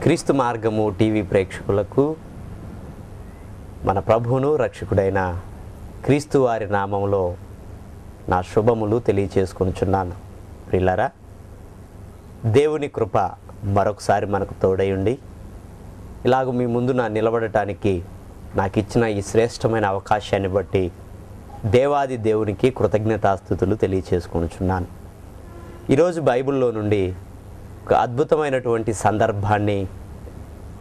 క్రీస్తు మార్గము టీవీ ప్రేక్షకులకు మన ప్రభువును రక్షకుడైన క్రీస్తు వారి నామంలో నా శుభములు తెలియచేసుకొనుచున్నాను. ప్రియులారా, దేవుని కృప మరొకసారి మనకు తోడయుండి ఇలాగ మీ ముందు నిలబడటానికి నాకు ఇచ్చిన ఈ శ్రేష్టమైన అవకాశాన్ని బట్టి దేవాది దేవునికి కృతజ్ఞతాస్తుతులు తెలియచేసుకొనుచున్నాను. ఈరోజు బైబిల్లో నుండి ఒక అద్భుతమైనటువంటి సందర్భాన్ని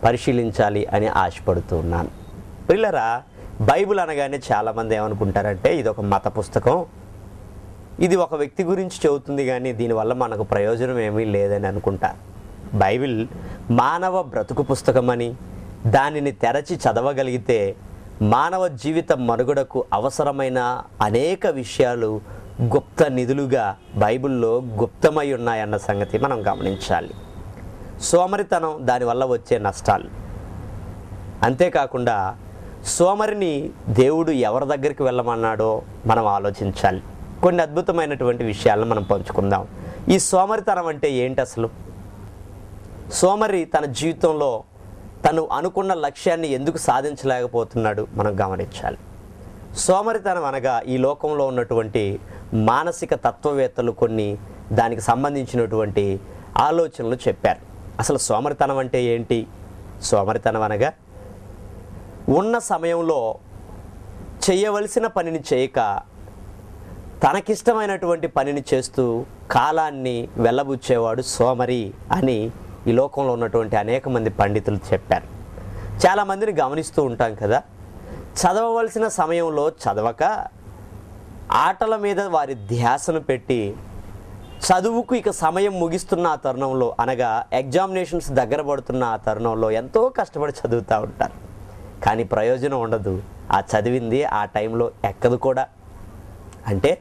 పరిశీలించాలి అని ఆశపడుతూ ఉన్నాను. పిల్లరా, బైబిల్ అనగానే చాలామంది ఏమనుకుంటారంటే ఇది ఒక మత పుస్తకం, ఇది ఒక వ్యక్తి గురించి చెబుతుంది కానీ దీనివల్ల మనకు ప్రయోజనం ఏమీ లేదని అనుకుంటారు. బైబిల్ మానవ బ్రతుకు పుస్తకం అని, దానిని తెరచి చదవగలిగితే మానవ జీవిత మనుగడకు అవసరమైన అనేక విషయాలు గుప్త నిధులుగా బైబిల్లో గుప్తమై ఉన్నాయన్న సంగతి మనం గమనించాలి. సోమరితనం, దానివల్ల వచ్చే నష్టాలు, అంతేకాకుండా సోమరిని దేవుడు ఎవరి దగ్గరికి వెళ్ళమన్నాడో మనం ఆలోచించాలి. కొన్ని అద్భుతమైనటువంటి విషయాలను మనం పంచుకుందాం. ఈ సోమరితనం అంటే ఏంటి అసలు? సోమరి తన జీవితంలో తను అనుకున్న లక్ష్యాన్ని ఎందుకు సాధించలేకపోతున్నాడు మనం గమనించాలి. సోమరితనం అనగా ఈ లోకంలో ఉన్నటువంటి మానసిక తత్వవేత్తలు కొన్ని దానికి సంబంధించినటువంటి ఆలోచనలు చెప్పారు. అసలు సోమరితనం అంటే ఏంటి? సోమరితనం అనగా ఉన్న సమయంలో చేయవలసిన పనిని చేయక తనకిష్టమైనటువంటి పనిని చేస్తూ కాలాన్ని వెళ్ళబుచ్చేవాడు సోమరి అని ఈ లోకంలో ఉన్నటువంటి అనేక మంది పండితులు చెప్పారు. చాలామందిని గమనిస్తూ ఉంటాం కదా, చదవవలసిన సమయంలో చదవక ఆటల మీద వారి ధ్యాసను పెట్టి చదువుకు ఇక సమయం ముగిస్తున్న ఆ తరుణంలో, అనగా ఎగ్జామినేషన్స్ దగ్గర పడుతున్న ఆ తరుణంలో ఎంతో కష్టపడి చదువుతూ ఉంటారు. కానీ ప్రయోజనం ఉండదు. ఆ చదివింది ఆ టైంలో ఎక్కదు కూడా. అంటే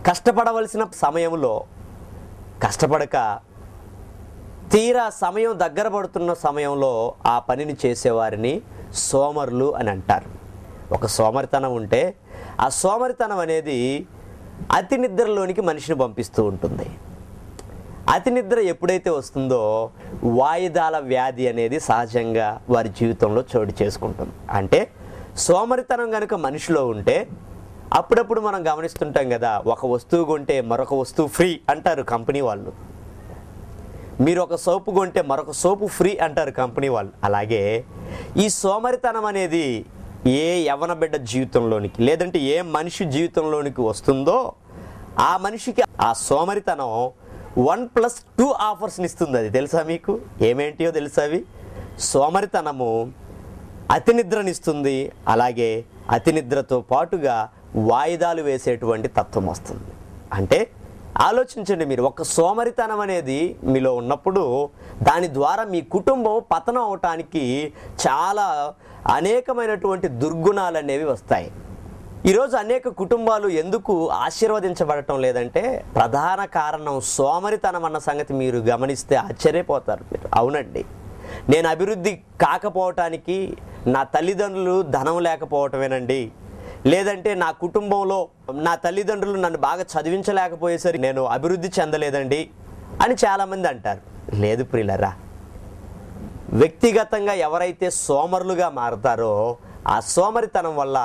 కష్టపడవలసిన సమయంలో కష్టపడక తీరా సమయం దగ్గర పడుతున్న సమయంలో ఆ పనిని చేసేవారిని సోమరులు అని అంటారు. ఒక సోమరితనం ఉంటే ఆ సోమరితనం అనేది అతి నిద్రలోనికి మనిషిని పంపిస్తూ ఉంటుంది. అతి నిద్ర ఎప్పుడైతే వస్తుందో వాయిదాల వ్యాధి అనేది సహజంగా వారి జీవితంలో చోటు చేసుకుంటుంది. అంటే సోమరితనం కనుక మనిషిలో ఉంటే అప్పుడప్పుడు మనం గమనిస్తుంటాం కదా, ఒక వస్తువు కొంటే మరొక వస్తువు ఫ్రీ అంటారు కంపెనీ వాళ్ళు. మీరు ఒక సోపు కొంటే మరొక సోపు ఫ్రీ అంటారు కంపెనీ వాళ్ళు. అలాగే ఈ సోమరితనం అనేది ఏ యవ్వన బిడ్డ జీవితంలోనికి, లేదంటే ఏ మనిషి జీవితంలోనికి వస్తుందో ఆ మనిషికి ఆ సోమరితనం 1+2 ఆఫర్స్ని ఇస్తుంది. అది తెలుసా మీకు? ఏమేంటియో తెలుసా అవి? సోమరితనము అతి నిద్రనిస్తుంది, అలాగే అతి నిద్రతో పాటుగా వాయిదాలు వేసేటువంటి తత్వం వస్తుంది. అంటే ఆలోచించండి, మీరు ఒక సోమరితనం అనేది మీలో ఉన్నప్పుడు దాని ద్వారా మీ కుటుంబం పతనం అవటానికి చాలా అనేకమైనటువంటి దుర్గుణాలు అనేవి వస్తాయి. ఈరోజు అనేక కుటుంబాలు ఎందుకు ఆశీర్వదించబడటం లేదంటే ప్రధాన కారణం సోమరితనం అన్న సంగతి మీరు గమనిస్తే ఆశ్చర్యపోతారు మీరు. అవునండి, నేను అభివృద్ధి కాకపోవటానికి నా తల్లిదండ్రులు ధనం లేకపోవటమేనండి, లేదంటే నా కుటుంబంలో నా తల్లిదండ్రులు నన్ను బాగా చదివించలేకపోయేసరికి నేను అభివృద్ధి చెందలేదండి అని చాలామంది అంటారు. లేదు ప్రియులరా, వ్యక్తిగతంగా ఎవరైతే సోమరులుగా మారతారో ఆ సోమరితనం వల్ల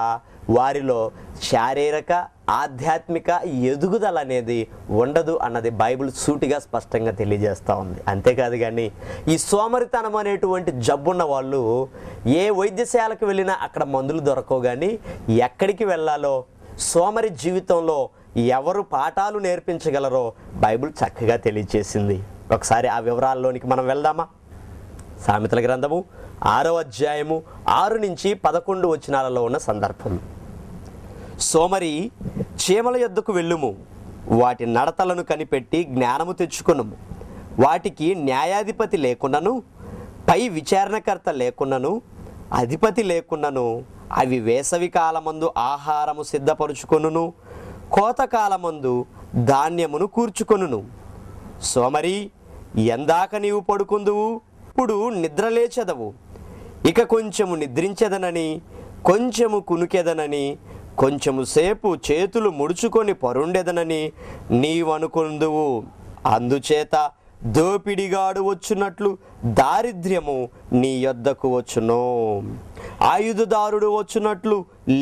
వారిలో శారీరక ఆధ్యాత్మిక ఎదుగుదల అనేది ఉండదు అన్నది బైబిల్ సూటిగా స్పష్టంగా తెలియజేస్తూ ఉంది. అంతేకాదు కానీ ఈ సోమరితనం అనేటువంటి జబ్బున్న వాళ్ళు ఏ వైద్యశాలకు వెళ్ళినా అక్కడ మందులు దొరకవు. కానీ ఎక్కడికి వెళ్ళాలో, సోమరి జీవితంలో ఎవరు పాఠాలు నేర్పించగలరో బైబిల్ చక్కగా తెలియజేసింది. ఒకసారి ఆ వివరాల్లోనికి మనం వెళ్దామా? సామెతల గ్రంథము 6వ అధ్యాయము 6 నుంచి 11 వచనాలలో ఉన్న సందర్భం. సోమరి చీమల యొద్దకు వెళ్ళుము, వాటి నడతలను కనిపెట్టి జ్ఞానము తెచ్చుకొనుము. వాటికి న్యాయాధిపతి లేకున్నను, పై విచారణకర్త లేకున్నను, అధిపతి లేకున్నను అవి వేసవి కాలమందు ఆహారము సిద్ధపరుచుకొనును, కోతకాలమందు ధాన్యమును కూర్చుకొనును. సోమరి, ఎందాక నీవు పడుకుందువు? ఇప్పుడు నిద్రలేచెదవు. ఇక కొంచెము నిద్రించెదనని, కొంచెము కునుకెదనని, కొంచెము సేపు చేతులు ముడుచుకొని పరుండెదనని నీవనుకొందువు. అందుచేత దోపిడిగాడు వచ్చునట్లు దారిద్ర్యము నీ యొద్దకు వచ్చును, ఆయుధదారుడు వచ్చునట్లు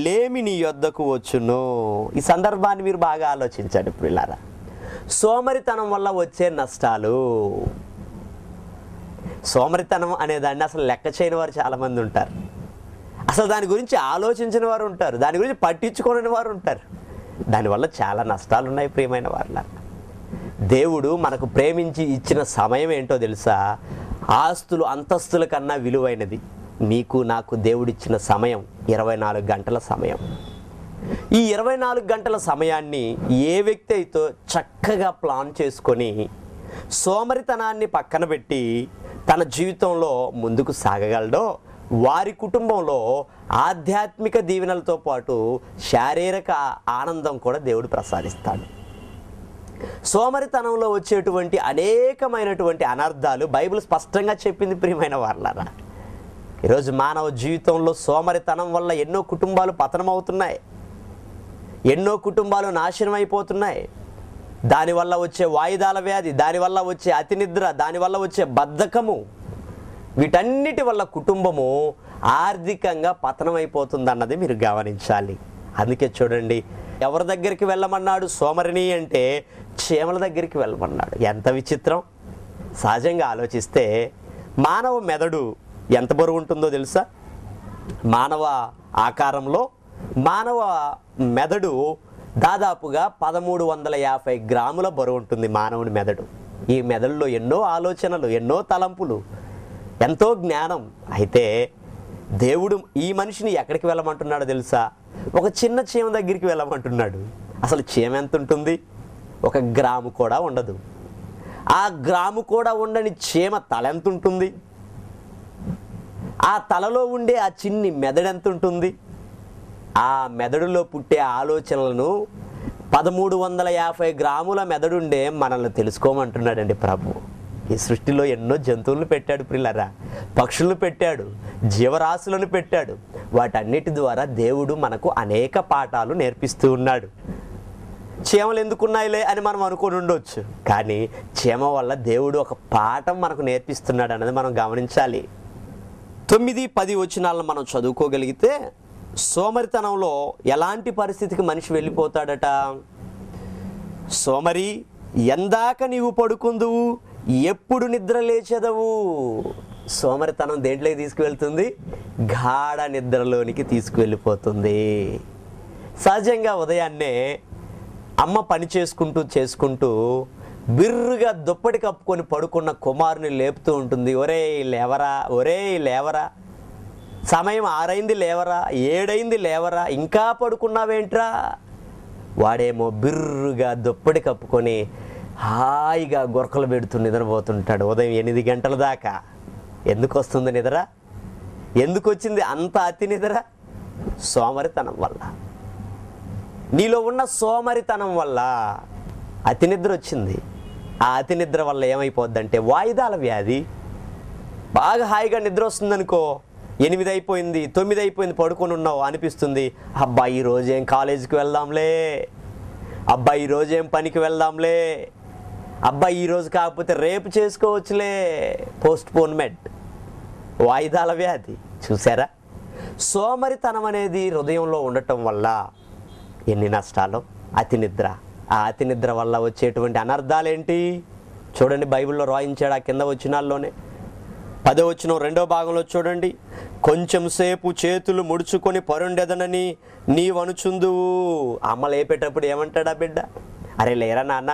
లేమి నీ యొద్దకు వచ్చును. ఈ సందర్భాన్ని మీరు బాగా ఆలోచించండి పిల్లారా. సోమరితనం వల్ల వచ్చే నష్టాలు. సోమరితనం అనేదాన్ని అసలు లెక్క చేయని వారు చాలామంది ఉంటారు. అసలు దాని గురించి ఆలోచించిన వారు ఉంటారు, దాని గురించి పట్టించుకోని వారు ఉంటారు. దానివల్ల చాలా నష్టాలు ఉన్నాయి ప్రియమైన వాళ్ళ. దేవుడు మనకు ప్రేమించి ఇచ్చిన సమయం ఏంటో తెలుసా? ఆస్తులు అంతస్తుల కన్నా విలువైనది. మీకు నాకు దేవుడిచ్చిన సమయం 24 గంటల సమయం. ఈ 24 గంటల సమయాన్ని ఏ వ్యక్తి అయితే చక్కగా ప్లాన్ చేసుకొని సోమరితనాన్ని పక్కన పెట్టి తన జీవితంలో ముందుకు సాగగలడో వారి కుటుంబంలో ఆధ్యాత్మిక దీవెనలతో పాటు శారీరక ఆనందం కూడా దేవుడు ప్రసాదిస్తాడు. సోమరితనంలో వచ్చేటువంటి అనేకమైనటువంటి అనర్థాలు బైబిల్ స్పష్టంగా చెప్పింది ప్రియమైన వారలారా. ఈరోజు మానవ జీవితంలో సోమరితనం వల్ల ఎన్నో కుటుంబాలు పతనమవుతున్నాయి, ఎన్నో కుటుంబాలు నాశనం అయిపోతున్నాయి. దానివల్ల వచ్చే వాయిదాల వ్యాధి, దానివల్ల వచ్చే అతినిద్ర, దానివల్ల వచ్చే బద్ధకము, వీటన్నిటి వల్ల కుటుంబము ఆర్థికంగా పతనమైపోతుందన్నది మీరు గమనించాలి. అందుకే చూడండి, ఎవరి దగ్గరికి వెళ్ళమన్నాడు సోమరిని అంటే చీమల దగ్గరికి వెళ్ళమన్నాడు. ఎంత విచిత్రం! సహజంగా ఆలోచిస్తే మానవ మెదడు ఎంత బరువు ఉంటుందో తెలుసా? మానవ ఆకారంలో మానవ మెదడు దాదాపుగా 1350 గ్రాముల బరువు ఉంటుంది మానవుని మెదడు. ఈ మెదడులో ఎన్నో ఆలోచనలు, ఎన్నో తలంపులు, ఎంతో జ్ఞానం. అయితే దేవుడు ఈ మనిషిని ఎక్కడికి వెళ్ళమంటున్నాడో తెలుసా? ఒక చిన్న చీమ దగ్గరికి వెళ్ళమంటున్నాడు. అసలు చీమ ఎంత ఉంటుంది? 1 గ్రాము కూడా ఉండదు. ఆ గ్రాము కూడా ఉండని చీమ తల ఎంత ఉంటుంది? ఆ తలలో ఉండే ఆ చిన్ని మెదడు ఎంత ఉంటుంది? ఆ మెదడులో పుట్టే ఆలోచనలను 1350 గ్రాముల మెదడుండే మనల్ని తెలుసుకోమంటున్నాడండి ప్రభు. ఈ సృష్టిలో ఎన్నో జంతువులను పెట్టాడు ప్రియులారా, పక్షులను పెట్టాడు, జీవరాశులను పెట్టాడు. వాటన్నిటి ద్వారా దేవుడు మనకు అనేక పాఠాలు నేర్పిస్తూ ఉన్నాడు. చీమలు ఎందుకున్నాయిలే అని మనం అనుకుని ఉండొచ్చు, కానీ చీమ వల్ల దేవుడు ఒక పాఠం మనకు నేర్పిస్తున్నాడు అన్నది మనం గమనించాలి. 9-10 వచనాలను మనం చదువుకోగలిగితే సోమరితనంలో ఎలాంటి పరిస్థితికి మనిషి వెళ్ళిపోతాడట? సోమరి, ఎందాక నీవు పడుకుందువు, ఎప్పుడు నిద్ర లేచెదవు? సోమరితనం దేంట్లోకి తీసుకువెళ్తుంది? గాఢ నిద్రలోనికి తీసుకువెళ్ళిపోతుంది. సహజంగా ఉదయాన్నే అమ్మ పని చేసుకుంటూ బిర్రుగా దుప్పటి కప్పుకొని పడుకున్న కుమారుని లేపుతూ ఉంటుంది. ఒరేయ్ లేవరా, ఒరేయ్ లేవరా, సమయం 6 అయింది లేవరా, 7 అయింది లేవరా, ఇంకా పడుకున్నావేంట్రా? వాడేమో బిర్రుగా దుప్పటి కప్పుకొని హాయిగా గొరకలు పెడుతూ నిద్రపోతుంటాడు ఉదయం 8 గంటల దాకా. ఎందుకు వస్తుంది నిద్ర? ఎందుకు వచ్చింది అంత అతి నిద్ర? సోమరితనం వల్ల. నీలో ఉన్న సోమరితనం వల్ల అతి నిద్ర వచ్చింది. ఆ అతి నిద్ర వల్ల ఏమైపోద్దంటే వాయిదాల వ్యాధి. బాగా హాయిగా నిద్ర వస్తుందనుకో, 8 అయిపోయింది, 9 అయిపోయింది, పడుకొని ఉన్నావు అనిపిస్తుంది. అబ్బా ఈరోజు ఏం కాలేజీకి వెళ్దాంలే, అబ్బా ఈరోజు ఏం పనికి వెళ్దాంలే, అబ్బా ఈరోజు కాకపోతే రేపు చేసుకోవచ్చులే. పోస్ట్పోన్మెంట్, వాయిదాల వ్యాధి. చూసారా? సోమరితనం అనేది హృదయంలో ఉండటం వల్ల ఎన్ని నష్టాలు. అతి నిద్ర, ఆ అతి నిద్ర వల్ల వచ్చేటువంటి అనర్థాలు ఏంటి చూడండి. బైబిల్లో రాయించాడు ఆ కింద వచనాల్లోనే. 10వ వచనం 2వ భాగంలో చూడండి. కొంచెం సేపు చేతులు ముడుచుకొని పరుండెదనని నీవనుచుందువు. అమ్మ లేపేటప్పుడు ఏమంటాడా బిడ్డ? అరే లేరా నాన్న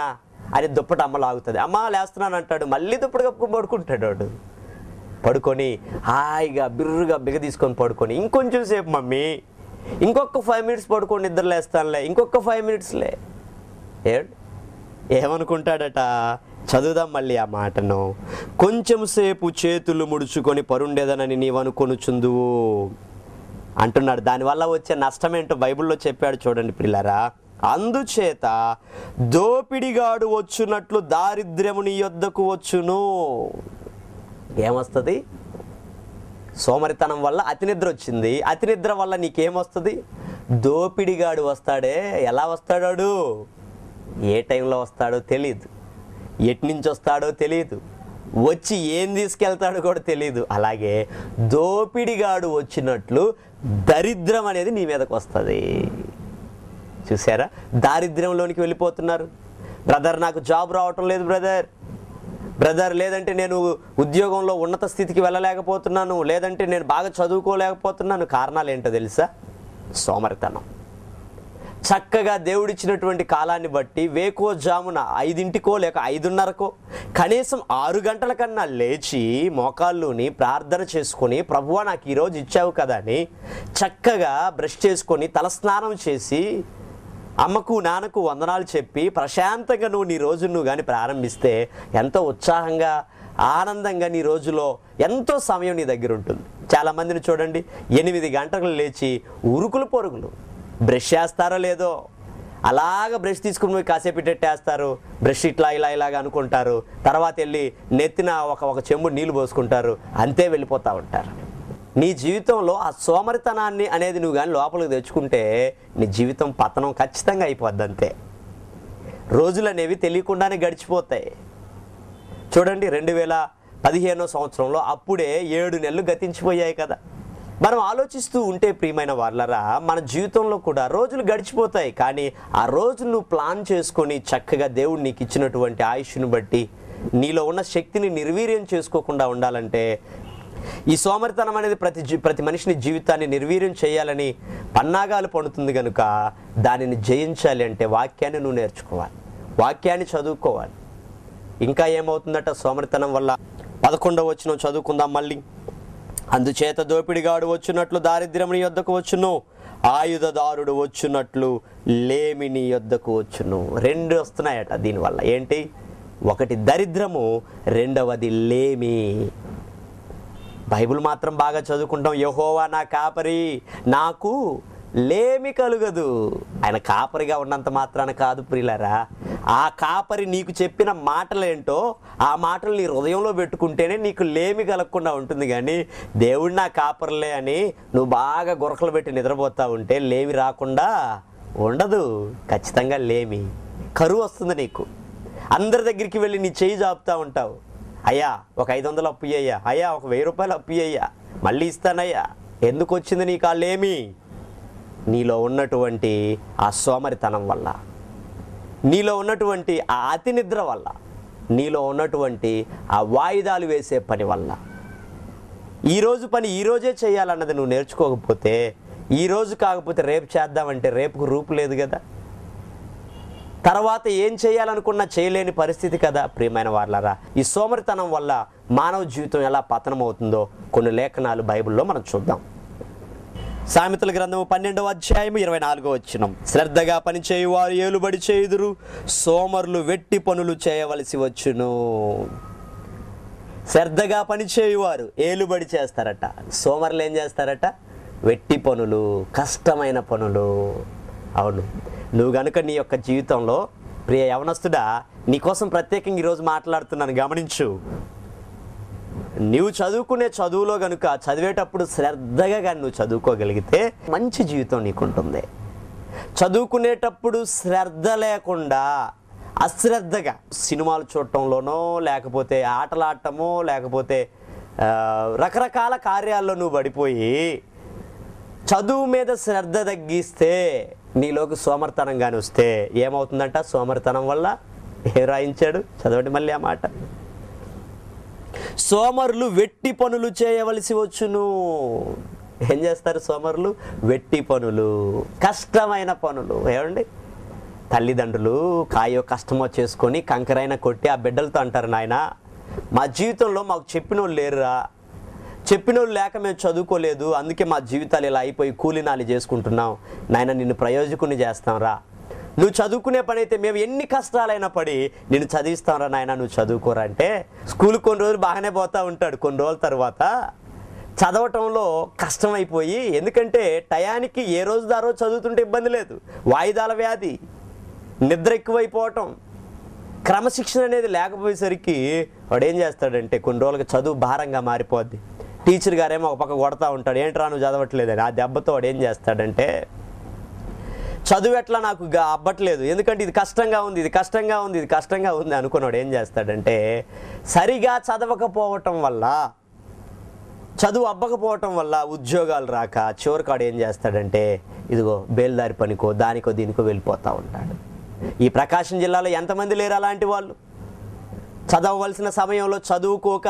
అని దుప్పటి అమ్మ లాగుతుంది. అమ్మ లేస్తున్నాను అంటాడు, మళ్ళీ దుప్పటి కప్పుకొని పడుకుంటాడు. వాడు పడుకొని హాయిగా బిర్రుగా బిగ తీసుకొని పడుకొని ఇంకొంచెం సేపు మమ్మీ, ఇంకొక 5 మినిట్స్ పడుకొని నిద్ర లేస్తానులే, ఇంకొక 5 మినిట్స్లే. ఏమనుకుంటాడట? చదువుదాం మళ్ళీ ఆ మాటను. కొంచెం సేపు చేతులు ముడుచుకొని పరుండేదనని నీవనుకొనుచుందువు అంటున్నాడు. దానివల్ల వచ్చే నష్టం ఏంటో బైబిల్లో చెప్పాడు చూడండి పిల్లరా. అందుచేత దోపిడిగాడు వచ్చునట్లు దారిద్ర్యము నీ యొద్దకు వచ్చును. ఏమొస్తుంది? సోమరితనం వల్ల అతి నిద్ర వచ్చింది. అతి నిద్ర వల్ల నీకేమొస్తుంది? దోపిడిగాడు వస్తాడే. ఎలా వస్తాడాడు? ఏ టైంలో వస్తాడో తెలీదు, ఎటు నుంచి వస్తాడో తెలియదు, వచ్చి ఏం తీసుకెళ్తాడో కూడా తెలియదు. అలాగే దోపిడిగాడు వచ్చినట్లు దరిద్రం అనేది నీ మీదకి వస్తుంది. చూసారా, దారిద్ర్యంలోనికి వెళ్ళిపోతున్నారు. బ్రదర్ నాకు జాబ్ రావటం లేదు బ్రదర్, లేదంటే నేను ఉద్యోగంలో ఉన్నత స్థితికి వెళ్ళలేకపోతున్నాను, లేదంటే నేను బాగా చదువుకోలేకపోతున్నాను. కారణాలు ఏంటో తెలుసా? సోమరితనం. చక్కగా దేవుడిచ్చినటువంటి కాలాన్ని బట్టి వేకోజామున 5 లేక 5:30 కనీసం 6 గంటల కన్నా లేచి మోకాళ్ళుని ప్రార్థన చేసుకొని, ప్రభువా నాకు ఈరోజు ఇచ్చావు కదా అని చక్కగా బ్రష్ చేసుకొని తలస్నానం చేసి అమ్మకు నాన్నకు వందనాలు చెప్పి ప్రశాంతంగా నువ్వు నీ రోజు నువ్వు కానీ ప్రారంభిస్తే ఎంతో ఉత్సాహంగా ఆనందంగా నీ రోజులో ఎంతో సమయం నీ దగ్గర ఉంటుంది. చాలామందిని చూడండి, 8 గంటలకు లేచి ఉరుకులు పొరుగులు, బ్రష్ చేస్తారో లేదో అలాగ బ్రష్ తీసుకుని పోయి కాసేపు ఇట్టేస్తారు, బ్రష్ ఇలాగా అనుకుంటారు, తర్వాత వెళ్ళి నెత్తిన ఒక చెంబు నీళ్ళు పోసుకుంటారు, అంతే వెళ్ళిపోతూ ఉంటారు. నీ జీవితంలో ఆ సోమరితనాన్ని అనేది నువ్వు కానీ లోపలికి తెచ్చుకుంటే నీ జీవితం పతనం ఖచ్చితంగా అయిపోద్ది. అంతే, రోజులు అనేవి తెలియకుండానే గడిచిపోతాయి. చూడండి, 2015 సంవత్సరంలో అప్పుడే 7 నెలలు గతించిపోయాయి కదా. మనం ఆలోచిస్తూ ఉంటే ప్రియమైన వాళ్ళరా, మన జీవితంలో కూడా రోజులు గడిచిపోతాయి. కానీ ఆ రోజు నువ్వు ప్లాన్ చేసుకొని చక్కగా దేవుడు నీకు ఇచ్చినటువంటి ఆయుష్ను బట్టి నీలో ఉన్న శక్తిని నిర్వీర్యం చేసుకోకుండా ఉండాలంటే, ఈ సోమరితనం అనేది ప్రతి మనిషిని జీవితాన్ని నిర్వీర్యం చేయాలని పన్నాగాలు పడుతుంది కనుక దానిని జయించాలి అంటే వాక్యాన్ని నువ్వు నేర్చుకోవాలి, వాక్యాన్ని చదువుకోవాలి. ఇంకా ఏమవుతుందట సోమరితనం వల్ల? 11వ వచనం చదువుకుందాం మళ్ళీ. అందుచేత దోపిడిగాడు వచ్చినట్లు దారిద్ర్యం నీ యొద్దకు వచ్చును, ఆయుధదారుడు వచ్చినట్లు లేమి నీ యొద్దకు వచ్చును. 2 వస్తున్నాయట దీనివల్ల. ఏంటి? ఒకటి దరిద్రము, రెండవది లేమి. బైబిల్ మాత్రం బాగా చదువుకుంటాం. యెహోవా నా కాపరి, నాకు లేమి కలుగదు. ఆయన కాపరిగా ఉన్నంత మాత్రాన కాదు ప్రియులారా, ఆ కాపరి నీకు చెప్పిన మాటలేంటో ఆ మాటలు నీ హృదయంలో పెట్టుకుంటేనే నీకు లేమి కలగకుండా ఉంటుంది. కానీ దేవుడు నా కాపరిలే అని నువ్వు బాగా గురకలు పెట్టి నిద్రపోతా ఉంటే లేమి రాకుండా ఉండదు. ఖచ్చితంగా లేమి, కరువు వస్తుంది నీకు. అందరి దగ్గరికి వెళ్ళి నీ చేయి జాపుతూ ఉంటావు. అయ్యా ఒక 500 అప్పు అయ్యా, అయ్యా ఒక 1000 రూపాయలు అప్పు అయ్యా, మళ్ళీ ఇస్తానయ్యా. ఎందుకు వచ్చింది నీకు ఆ లేమి? నీలో ఉన్నటువంటి ఆ సోమరితనం వల్ల, నీలో ఉన్నటువంటి ఆ అతి నిద్ర వల్ల, నీలో ఉన్నటువంటి ఆ వాయిదాలు వేసే పని వల్ల. ఈరోజు పని ఈరోజే చేయాలన్నది నువ్వు నేర్చుకోకపోతే, ఈరోజు కాకపోతే రేపు చేద్దామంటే రేపుకు రూపు లేదు కదా, తర్వాత ఏం చేయాలనుకున్నా చేయలేని పరిస్థితి కదా. ప్రియమైన వాళ్ళారా, ఈ సోమరితనం వల్ల మానవ జీవితం ఎలా పతనం అవుతుందో కొన్ని లేఖనాలు బైబిల్లో మనం చూద్దాం. సామెతల గ్రంథము 12వ అధ్యాయము 24వ వచనం. శ్రద్ధగా పనిచేయువారు ఏలుబడి చేయుదురు, సోమరులు వెట్టి పనులు చేయవలసి వచ్చును. శ్రద్ధగా పనిచేయువారు ఏలుబడి చేస్తారట, సోమరులు ఏం చేస్తారట? వెట్టి పనులు, కష్టమైన పనులు. అవును, నువ్వు కనుక నీ యొక్క జీవితంలో, ప్రియ యవనస్తుడా, నీకోసం ప్రత్యేకంగా ఈరోజు మాట్లాడుతున్నాను, గమనించు. నువ్వు చదువుకునే చదువులో కనుక చదివేటప్పుడు శ్రద్ధగా కానీ నువ్వు చదువుకోగలిగితే మంచి జీవితం నీకుంటుంది. చదువుకునేటప్పుడు శ్రద్ధ లేకుండా అశ్రద్ధగా సినిమాలు చూడటంలోనో, లేకపోతే ఆటలు ఆడటమో, లేకపోతే రకరకాల కార్యాల్లో నువ్వు పడిపోయి చదువు మీద శ్రద్ధ తగ్గిస్తే, నీలోకి సోమరితనంగానే వస్తే ఏమవుతుందంట? సోమరితనం వల్ల ఏం రాయించాడు? చదవండి మళ్ళీ ఆ మాట. సోమరులు వెట్టి పనులు చేయవలసి వచ్చును. ఏం చేస్తారు సోమరులు? వెట్టి పనులు, కష్టమైన పనులు. ఏమండి, తల్లిదండ్రులు కాయో కష్టమో చేసుకొని కంకరైనా కొట్టి ఆ బిడ్డలతో అంటారు, నాయన మా జీవితంలో మాకు చెప్పినోళ్ళు లేరురా, చెప్పినోళ్ళు లేక మేము చదువుకోలేదు, అందుకే మా జీవితాలు ఇలా అయిపోయి కూలినాలి చేసుకుంటున్నాం, నాయన నిన్ను ప్రయోజకుని చేస్తాం రా, నువ్వు చదువుకునే పని అయితే మేము ఎన్ని కష్టాలైనా పడి నిన్ను చదివిస్తాం రా నాయన, నువ్వు చదువుకోరా అంటే స్కూల్కి కొన్ని రోజులు బాగానే పోతూ ఉంటాడు. కొన్ని రోజుల తర్వాత చదవటంలో కష్టమైపోయి, ఎందుకంటే టయానికి ఏ రోజు ఆ రోజు చదువుతుంటే ఇబ్బంది లేదు, వాయిదాల వ్యాధి, నిద్ర ఎక్కువైపోవటం, క్రమశిక్షణ అనేది లేకపోయేసరికి వాడు ఏం చేస్తాడంటే కొన్ని రోజులకి చదువు భారంగా మారిపోద్ది. టీచర్ గారేమో ఒక పక్క కొడతా ఉంటాడు, ఏంట్రా నువ్వు చదవట్లేదని. ఆ దెబ్బతో వాడు ఏం చేస్తాడంటే చదువు ఎట్లా నాకు అబ్బట్లేదు, ఎందుకంటే ఇది కష్టంగా ఉంది, ఇది కష్టంగా ఉంది, ఇది కష్టంగా ఉంది అనుకున్నాడు ఏం చేస్తాడంటే, సరిగా చదవకపోవటం వల్ల, చదువు అబ్బకపోవటం వల్ల ఉద్యోగాలు రాక చివరికాడు ఏం చేస్తాడంటే ఇదిగో బేల్దారి పనికో దానికో దీనికో వెళ్ళిపోతూ ఉంటాడు. ఈ ప్రకాశం జిల్లాలో ఎంతమంది లేరు అలాంటి వాళ్ళు? చదవవలసిన సమయంలో చదువుకోక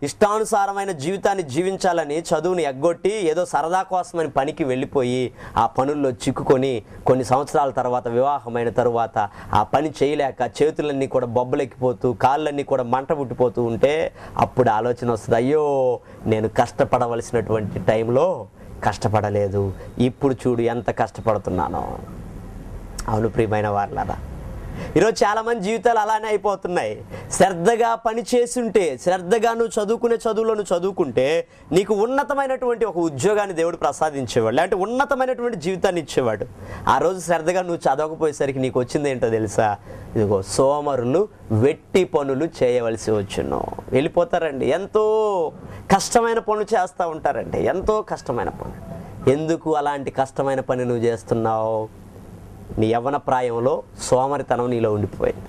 ఇష్టానుసారమైన జీవితాన్ని జీవించాలని చదువుని ఎగ్గొట్టి ఏదో సరదా కోసమని పనికి వెళ్ళిపోయి ఆ పనుల్లో చిక్కుకొని కొన్ని సంవత్సరాల తర్వాత వివాహమైన తరువాత ఆ పని చేయలేక చేతులన్నీ కూడా బొబ్బలెక్కిపోతూ కాళ్ళన్నీ కూడా మంట పుట్టిపోతూ ఉంటే అప్పుడు ఆలోచన వస్తుంది, అయ్యో నేను కష్టపడవలసినటువంటి టైంలో కష్టపడలేదు, ఇప్పుడు చూడు ఎంత కష్టపడుతున్నానో. అవును ప్రియమైన వారలారా, ఈరోజు చాలామంది జీవితాలు అలానే అయిపోతున్నాయి. శ్రద్ధగా పని చేసుంటే, శ్రద్ధగా నువ్వు చదువుకునే చదువులో నువ్వు చదువుకుంటే నీకు ఉన్నతమైనటువంటి ఒక ఉద్యోగాన్ని దేవుడు ప్రసాదించేవాడు, లేదంటే ఉన్నతమైనటువంటి జీవితాన్ని ఇచ్చేవాడు. ఆ రోజు శ్రద్ధగా నువ్వు చదవకపోయేసరికి నీకు వచ్చింది ఏంటో తెలుసా? ఇదిగో సోమరులు వెట్టి పనులు చేయవలసి వచ్చును. వెళ్ళిపోతారండి, ఎంతో కష్టమైన పనులు చేస్తూ ఉంటారండి, ఎంతో కష్టమైన పనులు. ఎందుకు అలాంటి కష్టమైన పని నువ్వు చేస్తున్నావు? నీ యవ్వన ప్రాయంలో సోమరితనం నీలో ఉండిపోయింది.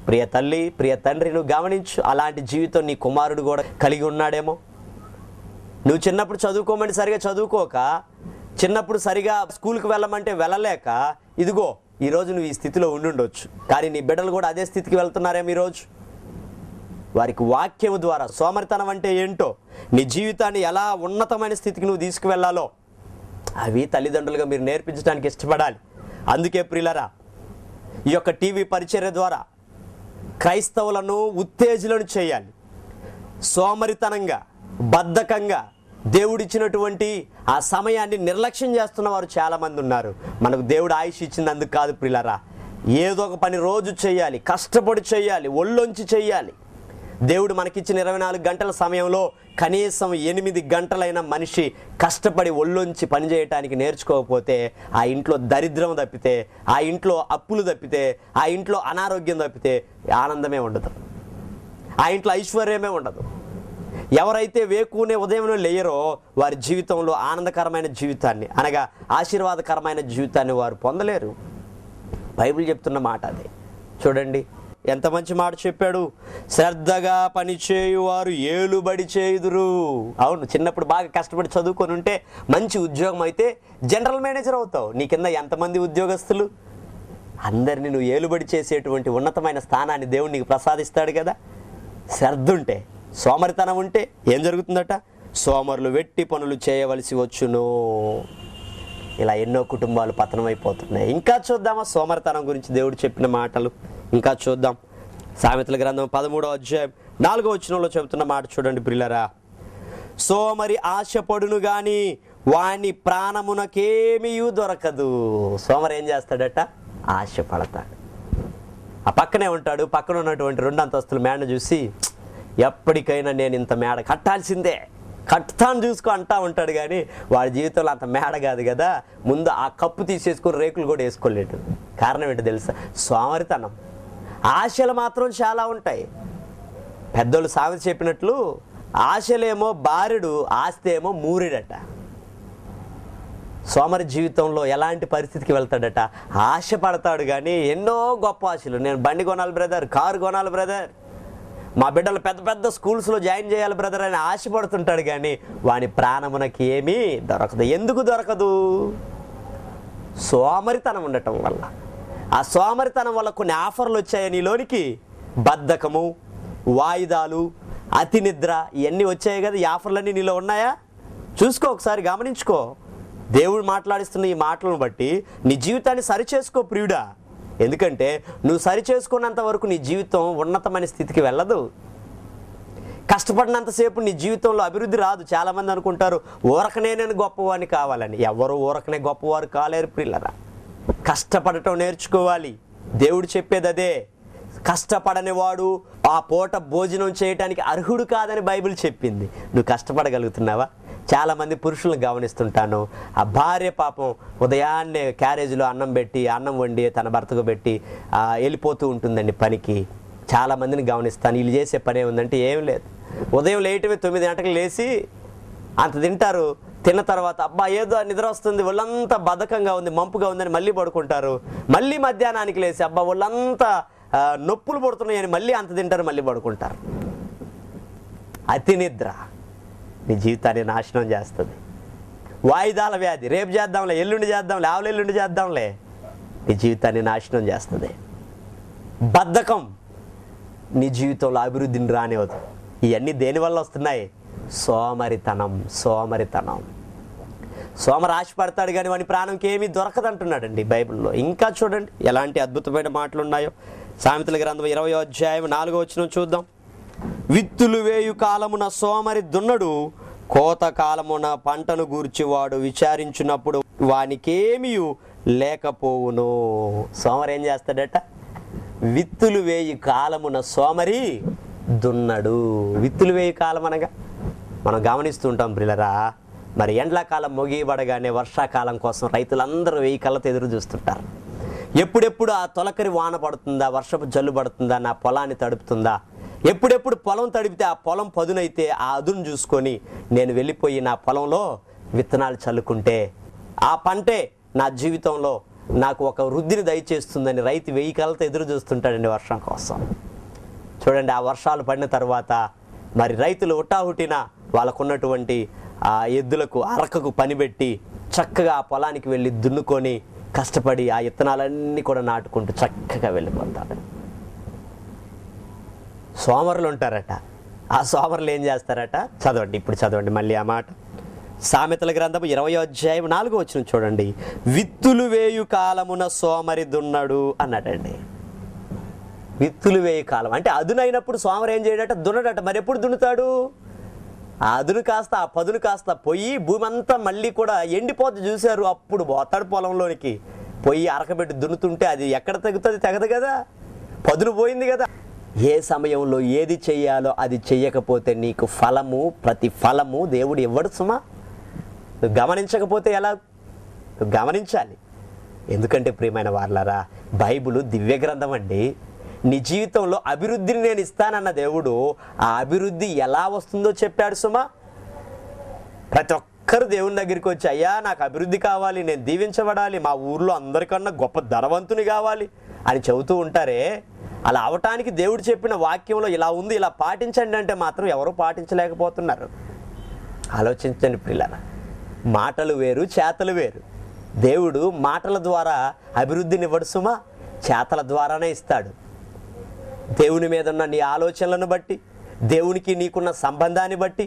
ప్రియ తల్లి, ప్రియ తండ్రి, నువ్వు గమనించు, అలాంటి జీవితం నీ కుమారుడు కూడా కలిగి ఉన్నాడేమో. నువ్వు చిన్నప్పుడు చదువుకోమని సరిగా చదువుకోక, చిన్నప్పుడు సరిగా స్కూల్కి వెళ్ళమంటే వెళ్ళలేక ఇదిగో ఈరోజు నువ్వు ఈ స్థితిలో ఉండుండొచ్చు. కానీ నీ బిడ్డలు కూడా అదే స్థితికి వెళ్తున్నారేమో ఈరోజు. వారికి వాక్యం ద్వారా సోమరితనం అంటే ఏంటో, నీ జీవితాన్ని ఎలా ఉన్నతమైన స్థితికి నువ్వు తీసుకువెళ్ళాలో అవి తల్లిదండ్రులుగా మీరు నేర్పించడానికి ఇష్టపడాలి. అందుకే ప్రియులరా, ఈ యొక్క టీవీ పరిచర్య ద్వారా క్రైస్తవులను ఉత్తేజులను చేయాలి. సోమరితనంగా, బద్ధకంగా దేవుడిచ్చినటువంటి ఆ సమయాన్ని నిర్లక్ష్యం చేస్తున్న వారు చాలామంది ఉన్నారు. మనకు దేవుడు ఆయుష్ ఇచ్చినందుకు కాదు ప్రియులరా, ఏదో ఒక పని రోజు చేయాలి, కష్టపడి చేయాలి, ఒళ్ళొంచి చేయాలి. దేవుడు మనకిచ్చిన 24 గంటల సమయంలో కనీసం 8 గంటలైన మనిషి కష్టపడి ఒళ్ళొంచి పనిచేయటానికి నేర్చుకోకపోతే ఆ ఇంట్లో దరిద్రం తప్పితే, ఆ ఇంట్లో అప్పులు తప్పితే, ఆ ఇంట్లో అనారోగ్యం తప్పితే ఆనందమే ఉండదు, ఆ ఇంట్లో ఐశ్వర్యమే ఉండదు. ఎవరైతే వేకునే ఉదయంలో లేయరో వారి జీవితంలో ఆనందకరమైన జీవితాన్ని, అనగా ఆశీర్వాదకరమైన జీవితాన్ని వారు పొందలేరు. బైబిల్ చెప్తున్న మాట అదే. చూడండి ఎంత మంచి మాట చెప్పాడు, శ్రద్ధగా పనిచేయువారు ఏలుబడి చేయుదురు. అవును, చిన్నప్పుడు బాగా కష్టపడి చదువుకొని ఉంటే మంచి ఉద్యోగం అయితే జనరల్ మేనేజర్ అవుతావు. నీ కింద ఎంతమంది ఉద్యోగస్తులు, అందరినీ నువ్వు ఏలుబడి చేసేటువంటి ఉన్నతమైన స్థానాన్ని దేవుడు నీకు ప్రసాదిస్తాడు కదా. శ్రద్ధ ఉంటే, సోమరితనం ఉంటే ఏం జరుగుతుందట? సోమరులు వెట్టి పనులు చేయవలసి వచ్చును. ఇలా ఎన్నో కుటుంబాలు పతనమైపోతున్నాయి. ఇంకా చూద్దామా సోమరితనం గురించి దేవుడు చెప్పిన మాటలు? ఇంకా చూద్దాం. సామెతల గ్రంథం 13వ అధ్యాయం 4వ వచనంలో చెబుతున్న మాట చూడండి ప్రియులారా, సోమరి ఆశపడును గాని వాని ప్రాణమునకేమీ దొరకదు. సోమరి ఏం చేస్తాడట? ఆశపడతాడు. ఆ పక్కనే ఉంటాడు, పక్కన ఉన్నటువంటి 2 అంతస్తుల మేడను చూసి ఎప్పటికైనా నేను ఇంత మేడ కట్టాల్సిందే, కట్టుతాను చూసుకో అంటా ఉంటాడు. కానీ వాడి జీవితంలో అంత మేడ కాదు కదా, ముందు ఆ కప్పు తీసేసుకొని రేకులు కూడా వేసుకోలేడు. కారణం ఏంటో తెలుసా? సోమరితనం. ఆశలు మాత్రం చాలా ఉంటాయి. పెద్దోళ్ళు సామెత చెప్పినట్లు ఆశలేమో బారెడు, ఆస్తి ఏమో మూరెడట. సోమరి జీవితంలో ఎలాంటి పరిస్థితికి వెళ్తాడట? ఆశ పడతాడు కానీ ఎన్నో గొప్ప ఆశలు. నేను బండి కొనాలి బ్రదర్, కారు కొనాలి బ్రదర్, మా బిడ్డలు పెద్ద పెద్ద స్కూల్స్లో జాయిన్ చేయాలి బ్రదర్ అని ఆశపడుతుంటాడు. కానీ వాని ప్రాణమునకి ఏమీ దొరకదు. ఎందుకు దొరకదు? సోమరితనం ఉండటం వల్ల. ఆ సోమరితనం వల్ల కొన్ని ఆఫర్లు వచ్చాయి నీలోనికి. బద్ధకము, వాయిదాలు, అతి నిద్ర, ఇవన్నీ వచ్చాయి కదా. ఈ ఆఫర్లన్నీ నీలో ఉన్నాయా? చూసుకో, ఒకసారి గమనించుకో. దేవుడు మాట్లాడిస్తున్న ఈ మాటలను బట్టి నీ జీవితాన్ని సరిచేసుకో ప్రియుడా. ఎందుకంటే నువ్వు సరిచేసుకున్నంత వరకు నీ జీవితం ఉన్నతమైన స్థితికి వెళ్ళదు. కష్టపడినంతసేపు నీ జీవితంలో అభివృద్ధి రాదు. చాలామంది అనుకుంటారు ఊరకనే నేను గొప్పవాడిని కావాలని. ఎవరు ఊరకనే గొప్పవారు కాలేరు ప్రియులరా. కష్టపడటం నేర్చుకోవాలి. దేవుడు చెప్పేది అదే. కష్టపడని వాడు ఆ పూట భోజనం చేయటానికి అర్హుడు కాదని బైబిల్ చెప్పింది. నువ్వు కష్టపడగలుగుతున్నావా? చాలామంది పురుషులను గమనిస్తుంటాను, ఆ భార్య పాపం ఉదయాన్నే క్యారేజీలో అన్నం వండి తన భర్తకు పెట్టి వెళ్ళిపోతూ ఉంటుందండి పనికి. చాలామందిని గమనిస్తాను, వీళ్ళు చేసే పని ఏముందంటే ఏం లేదు. ఉదయం లేటమే 9 గంటలకు లేచి అంత తింటారు, తిన్న తర్వాత అబ్బా ఏదో నిద్ర వస్తుంది, ఒళ్ళంతా బద్ధకంగా ఉంది, మంపుగా ఉందని మళ్ళీ పడుకుంటారు. మళ్ళీ మధ్యాహ్నానికి లేచి అబ్బా ఒళ్ళంతా నొప్పులు పడుతున్నాయని మళ్ళీ అంత తింటారు, మళ్ళీ పడుకుంటారు. అతి నిద్ర నీ జీవితాన్ని నాశనం చేస్తుంది. వాయిదాల వ్యాధి, రేపు చేద్దాంలే, ఎల్లుండి చేద్దాంలే, ఎల్లుండి చేద్దాంలే, నీ జీవితాన్ని నాశనం చేస్తుంది. బద్ధకం నీ జీవితంలో అభివృద్ధిని రానివ్వదు. ఇవన్నీ దేనివల్ల వస్తున్నాయి? సోమరితనం. సోమరు ఆశపడతాడు కానీ వాని ప్రాణంకి ఏమీ దొరకదంటున్నాడండి బైబిల్లో. ఇంకా చూడండి ఎలాంటి అద్భుతమైన మాటలు ఉన్నాయో. సామెతల గ్రంథం 20వ అధ్యాయం 4వ వచనం చూద్దాం. విత్తులు వేయు కాలమున సోమరి దున్నడు, కోత కాలమున పంటను గూర్చివాడు విచారించినప్పుడు వానికేమీ లేకపోవును. సోమరి ఏం చేస్తాడట? విత్తులు వేయు కాలమున సోమరి దున్నడు. విత్తులు వేయు కాలం అనగా మనం గమనిస్తూ ఉంటాం ప్రియులరా. మరి ఎండ్లాకాలం ముగియబడగానే వర్షాకాలం కోసం రైతులందరూ 1000 కళ్ళతో ఎదురు చూస్తుంటారు. ఎప్పుడెప్పుడు ఆ తొలకరి వాన పడుతుందా, వర్షపు జల్లు పడుతుందా, నా పొలాన్ని తడుపుతుందా, ఎప్పుడెప్పుడు పొలం తడిపితే ఆ పొలం పదునైతే ఆ అదును చూసుకొని నేను వెళ్ళిపోయి నా పొలంలో విత్తనాలు చల్లుకుంటే ఆ పంటే నా జీవితంలో నాకు ఒక వృద్ధిని దయచేస్తుందని రైతు 1000 కళ్ళతో ఎదురు చూస్తుంటాడండి వర్షం కోసం. చూడండి, ఆ వర్షాలు పడిన తర్వాత మరి రైతులు హుటాహుటిన వాళ్ళకున్నటువంటి ఆ ఎద్దులకు అరకకు పనిపెట్టి చక్కగా ఆ పొలానికి వెళ్ళి దున్నుకొని కష్టపడి ఆ విత్తనాలన్నీ కూడా నాటుకుంటూ చక్కగా వెళ్ళిపోతాడు. సోమరులు ఉంటారట. ఆ సోమరులు ఏం చేస్తారట? ఇప్పుడు చదవండి మళ్ళీ ఆ మాట. సామెతల గ్రంథం 20వ అధ్యాయం 4వ వచనం చూడండి. విత్తులు వేయు కాలమున సోమరి దున్నడు అన్నాడండి. విత్తులు వేయు కాలం అంటే అదునైనప్పుడు సోమరి ఏం చేయడట? దున్నడట. మరి ఎప్పుడు దున్నుతాడు? ఆ అదును కాస్త ఆ పదును కాస్త పోయి భూమి అంతా మళ్ళీ కూడా ఎండిపోతే చూశారు, అప్పుడు పోతాడు పొలంలోనికి. పోయి అరకబెట్టి దున్నుతుంటే అది ఎక్కడ తెగుతుంది? తెగదు కదా, పదును పోయింది కదా. ఏ సమయంలో ఏది చెయ్యాలో అది చెయ్యకపోతే నీకు ఫలము, ప్రతి ఫలము దేవుడు ఇవ్వడు సుమా. నువ్వు గమనించకపోతే ఎలా? నువ్వు గమనించాలి. ఎందుకంటే ప్రియమైన వారలారా, బైబిల్ దివ్య గ్రంథం అండి. నీ జీవితంలో అభివృద్ధిని నేను ఇస్తానన్న దేవుడు ఆ అభివృద్ధి ఎలా వస్తుందో చెప్పాడు సుమా. ప్రతి ఒక్కరు దేవుని దగ్గరికి వచ్చి, అయ్యా నాకు అభివృద్ధి కావాలి, నేను దీవించబడాలి, మా ఊర్లో అందరికన్నా గొప్ప ధనవంతుని కావాలి అని చెబుతూ ఉంటారే. అలా అవటానికి దేవుడు చెప్పిన వాక్యంలో ఇలా ఉంది, ఇలా పాటించండి అంటే మాత్రం ఎవరూ పాటించలేకపోతున్నారు. ఆలోచించండి ప్రియులారా. మాటలు వేరు, చేతలు వేరు. దేవుడు మాటల ద్వారా అభివృద్ధిని ఇవ్వడు సుమా, చేతల ద్వారానే ఇస్తాడు. దేవుని మీద ఉన్న నీ ఆలోచనలను బట్టి, దేవునికి నీకున్న సంబంధాన్ని బట్టి,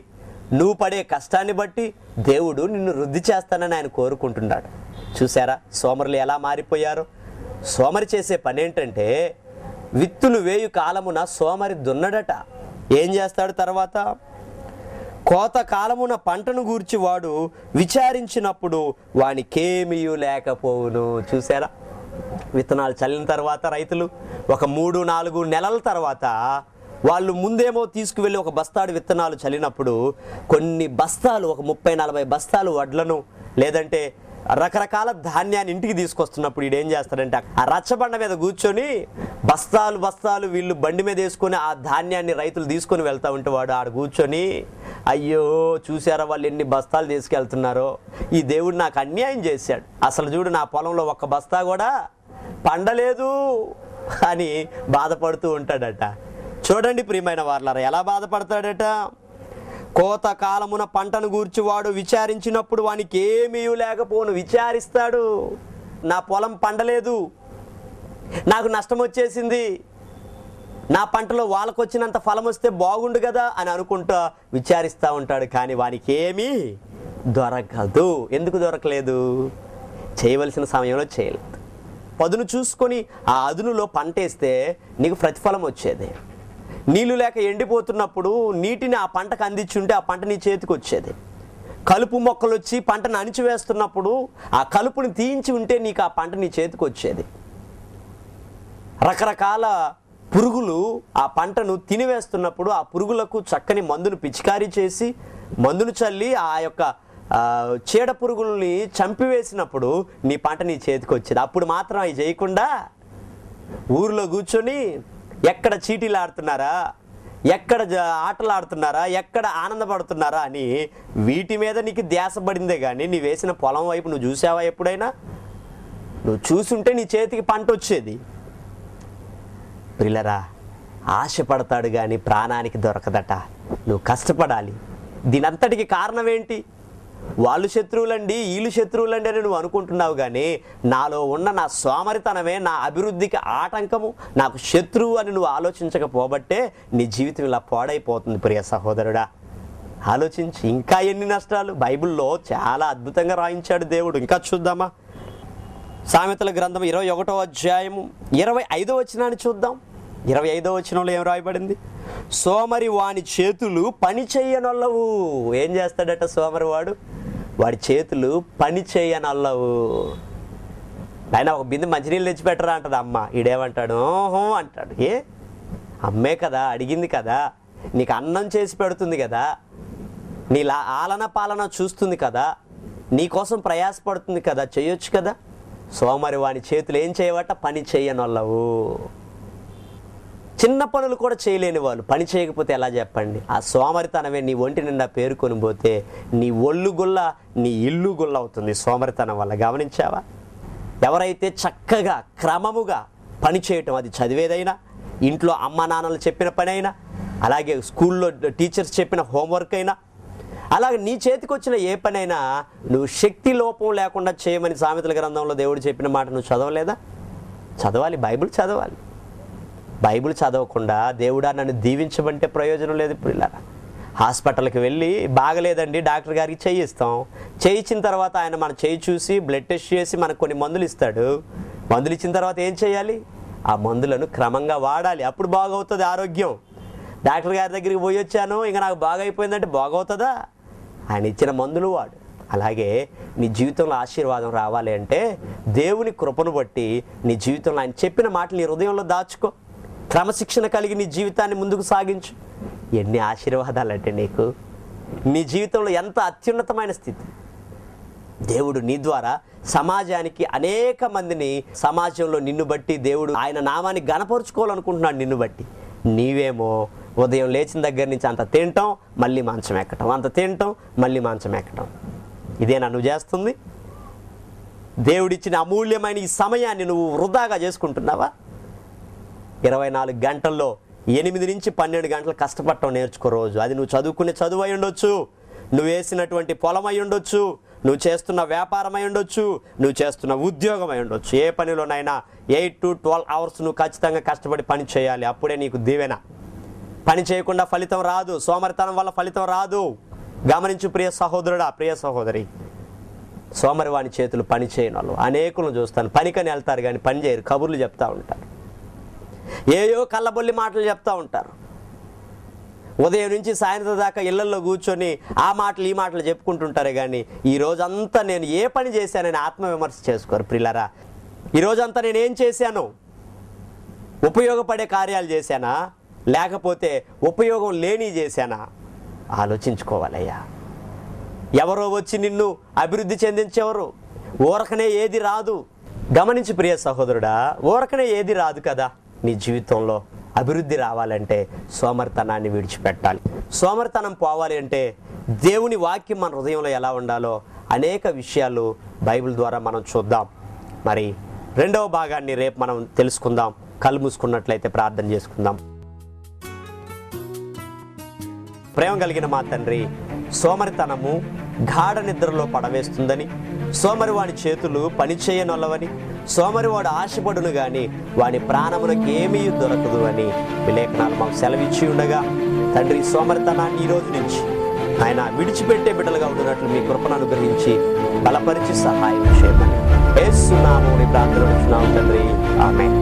నువ్వు పడే కష్టాన్ని బట్టి దేవుడు నిన్ను వృద్ధి చేస్తానని ఆయన కోరుకుంటున్నాడు. చూసారా సోమరులు ఎలా మారిపోయారో? సోమరి చేసే పని ఏంటంటే విత్తులు వేయు కాలమున సోమరి దున్నడట. ఏం చేస్తాడు తర్వాత? కోత కాలమున పంటను గూర్చి వాడు విచారించినప్పుడు వానికేమీ లేకపోవును. చూసారా, విత్తనాలు చల్లిన తర్వాత రైతులు ఒక 3-4 నెలల తర్వాత వాళ్ళు ముందేమో తీసుకువెళ్ళి ఒక బస్తాడు విత్తనాలు చల్లినప్పుడు కొన్ని బస్తాలు, ఒక 30-40 బస్తాలు వడ్లను లేదంటే రకరకాల ధాన్యాన్ని ఇంటికి తీసుకొస్తున్నప్పుడు వీడు ఏం చేస్తాడంటే ఆ రచ్చబండ మీద కూర్చొని బస్తాలు వీళ్ళు బండి మీద వేసుకొని ఆ ధాన్యాన్ని రైతులు తీసుకొని వెళ్తూ ఉంటే వాడు ఆడ కూర్చొని, అయ్యో చూసారా వాళ్ళు ఎన్ని బస్తాలు తీసుకెళ్తున్నారో, ఈ దేవుడు నాకు అన్యాయం చేశాడు, అసలు చూడు నా పొలంలో ఒక్క బస్తా కూడా పండలేదు అని బాధపడుతూ ఉంటాడట. చూడండి ప్రియమైన వారలారా, ఎలా బాధపడతాడట? కోత కాలమున పంటను గూర్చి వాడు విచారించినప్పుడు వానికి ఏమీ లేకపోను. విచారిస్తాడు, నా పొలం పండలేదు, నాకు నష్టం వచ్చేసింది, నా పంటలో వాళ్ళకు వచ్చినంత ఫలం వస్తే బాగుండు కదా అని అనుకుంటా విచారిస్తూ ఉంటాడు. కానీ వానికి ఏమీ దొరకదు. ఎందుకు దొరకలేదు? చేయవలసిన సమయంలో చేయలేదు. పదును చూసుకొని ఆ అదునులో పంటేస్తే నీకు ప్రతిఫలం వచ్చేది. నీళ్లు లేక ఎండిపోతున్నప్పుడు నీటిని ఆ పంటకు అందించుంటే ఆ పంట నీ చేతికి వచ్చేది. కలుపు మొక్కలు వచ్చి పంటను అణిచివేస్తున్నప్పుడు ఆ కలుపుని తీయించి ఉంటే నీకు ఆ పంట నీ చేతికి వచ్చేది. రకరకాల పురుగులు ఆ పంటను తినివేస్తున్నప్పుడు ఆ పురుగులకు చక్కని మందును పిచికారీ చేసి మందును చల్లి ఆ యొక్క చీడ పురుగుల్ని చంపివేసినప్పుడు నీ పంట నీ చేతికి వచ్చేది. అప్పుడు మాత్రం అవి చేయకుండా ఊరిలో కూర్చొని ఎక్కడ చీటీలు ఆడుతున్నారా, ఎక్కడ ఆటలు ఆడుతున్నారా, ఎక్కడ ఆనందపడుతున్నారా అని వీటి మీద నీకు ధ్యాస పడిందే కానీ నీ వేసిన పొలం వైపు నువ్వు చూసావా ఎప్పుడైనా? నువ్వు చూసుంటే నీ చేతికి పంట వచ్చేది. ప్రియులారా, ఆశపడతాడు కానీ ప్రాణానికి దొరకదట. నువ్వు కష్టపడాలి. దీనంతటికి కారణం ఏంటి? వాళ్ళు శత్రువులండి, వీళ్ళు శత్రువులండి అని నువ్వు అనుకుంటున్నావు కానీ నాలో ఉన్న నా సోమరితనమే నా అభివృద్ధికి ఆటంకము, నాకు శత్రువు అని నువ్వు ఆలోచించకపోబట్టే నీ జీవితం ఇలా పాడైపోతుంది. ప్రియ సహోదరుడా, ఆలోచించి. ఇంకా ఎన్ని నష్టాలు బైబిల్లో చాలా అద్భుతంగా రాయించాడు దేవుడు. ఇంకా చూద్దామా? సామెతల గ్రంథం 21వ అధ్యాయము 25వ వచనాన్ని చూద్దాం. 25వ వచనంలో ఏం రాయబడింది? సోమరి వాని చేతులు పని చేయనొల్లవు. ఏం చేస్తాడట సోమరి వాడు? వాడి చేతులు పని చేయనొల్లవు. ఆయన ఒక బిందె మంచినీళ్ళు తెచ్చిపెట్టరా అంటది అమ్మ. ఈడేమంటాడు? ఓహో అంటాడు. ఏ అమ్మే కదా, అడిగింది కదా, నీకు అన్నం చేసి పెడుతుంది కదా, నీ ఆలన పాలన చూస్తుంది కదా, నీకోసం ప్రయాసపడుతుంది కదా, చేయొచ్చు కదా. సోమరి వాని చేతులు ఏం చేయవట? పని చేయనొల్లవు. చిన్న పనులు కూడా చేయలేని వాళ్ళు పని చేయకపోతే ఎలా చెప్పండి? ఆ సోమరితనమే నీ ఒంటి నిండా పేరుకొని పోతే నీ ఒళ్ళు గుల్ల, నీ ఇల్లు గుల్ల అవుతుంది సోమరితనం వల్ల. గమనించావా? ఎవరైతే చక్కగా క్రమముగా పని చేయటం, అది చదివేదైనా, ఇంట్లో అమ్మ నాన్నలు చెప్పిన పని అయినా, అలాగే స్కూల్లో టీచర్స్ చెప్పిన హోంవర్క్ అయినా, అలాగే నీ చేతికి వచ్చిన ఏ పనైనా నువ్వు శక్తి లోపం లేకుండా చేయమని సామెతల గ్రంథంలో దేవుడు చెప్పిన మాట నువ్వు చదవలేదా? చదవాలి. బైబిల్ చదవాలి. బైబిల్ చదవకుండా దేవుడా నన్ను దీవించమంటే ప్రయోజనం లేదు. ఇప్పుడు హాస్పిటల్కి వెళ్ళి బాగలేదండి డాక్టర్ గారికి చేయిస్తాం. చేయించిన తర్వాత ఆయన మన చేయి చూసి బ్లడ్ టెస్ట్ చేసి మనకు కొన్ని మందులు ఇస్తాడు. మందులు ఇచ్చిన తర్వాత ఏం చేయాలి? ఆ మందులను క్రమంగా వాడాలి. అప్పుడు బాగవుతుంది ఆరోగ్యం. డాక్టర్ గారి దగ్గరికి పోయి వచ్చాను ఇంకా నాకు బాగైపోయిందంటే బాగవుతుందా? ఆయన ఇచ్చిన మందులు వాడు. అలాగే నీ జీవితంలో ఆశీర్వాదం రావాలి అంటే దేవుని కృపను బట్టి నీ జీవితంలో ఆయన చెప్పిన మాటలు నీ హృదయంలో దాచుకో. క్రమశిక్షణ కలిగి నీ జీవితాన్ని ముందుకు సాగించు. ఎన్ని ఆశీర్వాదాలంటే నీకు నీ జీవితంలో ఎంత అత్యున్నతమైన స్థితి. దేవుడు నీ ద్వారా సమాజానికి అనేక మందిని, సమాజంలో నిన్ను బట్టి దేవుడు ఆయన నామాన్ని గణపరుచుకోవాలనుకుంటున్నాడు నిన్ను బట్టి. నీవేమో ఉదయం లేచిన దగ్గర నుంచి అంత తింటాం, మళ్ళీ మంచం ఎక్కటం, అంత తింటాం, మళ్ళీ మంచం ఎక్కటం. ఇదేనా నువ్వు చేస్తుంది? దేవుడిచ్చిన అమూల్యమైన ఈ సమయాన్ని నువ్వు వృధాగా చేసుకుంటున్నావా? 24 గంటల్లో 8 నుంచి 12 గంటలు కష్టపడటం నేర్చుకో రోజు. అది నువ్వు చదువుకునే చదువు అయి ఉండొచ్చు, నువ్వు వేసినటువంటి పొలం అయి ఉండొచ్చు, నువ్వు చేస్తున్న వ్యాపారం అయి ఉండొచ్చు, నువ్వు చేస్తున్న ఉద్యోగం అయి ఉండొచ్చు. ఏ పనిలోనైనా 8 to 12 అవర్స్ నువ్వు ఖచ్చితంగా కష్టపడి పని చేయాలి. అప్పుడే నీకు దీవెన. పని చేయకుండా ఫలితం రాదు. సోమరితనం వల్ల ఫలితం రాదు. గమనించు ప్రియ సహోదరుడా, ప్రియ సహోదరి. సోమరి వాని చేతులు పని చేయని వాళ్ళు అనేకులను చూస్తాను. పనికని వెళ్తారు కానీ పని చేయరు, కబుర్లు చెప్తూ ఉంటారు, ఏయో కళ్ళబొల్లి మాటలు చెప్తూ ఉంటారు. ఉదయం నుంచి సాయంత్రం దాకా ఇళ్లల్లో కూర్చొని ఆ మాటలు ఈ మాటలు చెప్పుకుంటుంటారే కానీ ఈ రోజంతా నేను ఏ పని చేశానని ఆత్మవిమర్శ చేసుకోరు. ప్రియులారా, ఈ రోజంతా నేను ఏం చేశాను? ఉపయోగపడే కార్యాలు చేశానా లేకపోతే ఉపయోగం లేని చేశానా? ఆలోచించుకోవాలయ్యా. ఎవరో వచ్చి నిన్ను అభివృద్ధి చెందించేవారు. ఊరకనే ఏది రాదు. గమనించి ప్రియ సహోదరుడా, ఊరకనే ఏది రాదు కదా. నీ జీవితంలో అభివృద్ధి రావాలంటే సోమరితనాన్ని విడిచిపెట్టాలి. సోమరితనం పోవాలి అంటే దేవుని వాక్యం మన హృదయంలో ఎలా ఉండాలో అనేక విషయాలు బైబిల్ ద్వారా మనం చూద్దాం. మరి రెండవ భాగాన్ని రేపు మనం తెలుసుకుందాం. కళ్ళు మూసుకున్నట్లయితే ప్రార్థన చేసుకుందాం. ప్రేమ కలిగిన మా తండ్రి, సోమరితనము గాఢ నిద్రలో పడవేస్తుందని, సోమరి వాడి చేతులు పనిచేయనొల్లవని, సోమరివాడు ఆశపడును గాని వాని ప్రాణమునకు ఏమీ దొరకదు అని లేఖనాలు మాకు సెలవిచ్చి ఉండగా తండ్రి, సోమరితనాన్ని ఈ రోజు నుంచి ఆయన విడిచిపెట్టే బిడ్డలుగా ఉండినట్లు మీ కృపను అనుగ్రహించి బలపరిచి సహాయం చేయమని యేసు నామమున ప్రార్థన చేస్తున్నాము తండ్రి. ఆమేన్.